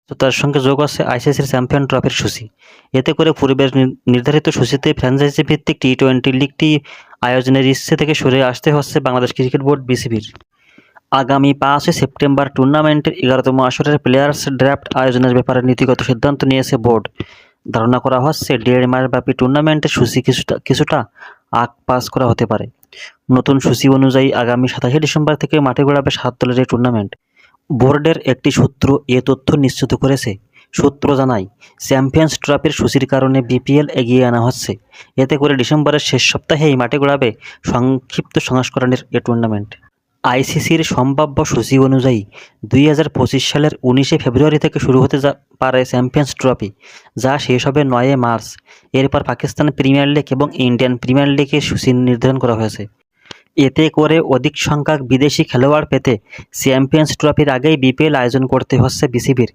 তো তার সঙ্গে যোগ আছে আইসিসির চ্যাম্পিয়ন ট্রফির সূচি। এতে করে পূর্বের নির্ধারিত সূচিতে ফ্র্যাঞ্চাইজি ভিত্তিক টি-20 লিগটি আয়োজনের ইচ্ছে থেকে সরে আসতে হচ্ছে বাংলাদেশ ক্রিকেট বোর্ড বিসিবির। আগামী 5 সেপ্টেম্বর টুর্নামেন্টের 11তম আসরের প্লেয়ার্স ড্রাফট আয়োজনের ব্যাপারে নীতিগত সিদ্ধান্ত নিয়েছে বোর্ড। ধারণা করা হচ্ছে 1.5 মাসব্যাপী টুর্নামেন্টের সূচি কিছুটা আগ-পাস করা হতে পারে। নতুন সূচি অনুযায়ী আগামী 27 ডিসেম্বর থেকে মাঠে গড়াবে 7 দলের এই টুর্নামেন্ট। বোর্ডের একটি সূত্র এ তথ্য নিশ্চিত করেছে। সূত্র জানায়, চ্যাম্পিয়ন্স ট্রফির সূচির কারণে বিপিএল এগিয়ে আনা হচ্ছে। এতে করে ডিসেম্বরের শেষ সপ্তাহেই মাঠে গড়াবে সংক্ষিপ্ত সংস্করণের এ টুর্নামেন্ট। আইসিসির সম্ভাব্য সূচি অনুযায়ী 2025 সালের 19 ফেব্রুয়ারি থেকে শুরু হতে পারে চ্যাম্পিয়ন্স ট্রফি, যা শেষ হবে 9 মার্চ। এরপর পাকিস্তান প্রিমিয়ার লিগ এবং ইন্ডিয়ান প্রিমিয়ার লিগের সূচি নির্ধারণ করা হয়েছে। এতে করে অধিক সংখ্যক বিদেশি খেলোয়াড় পেতে চ্যাম্পিয়ন্স ট্রফির আগেই বিপিএল আয়োজন করতে হচ্ছে বিসিবির।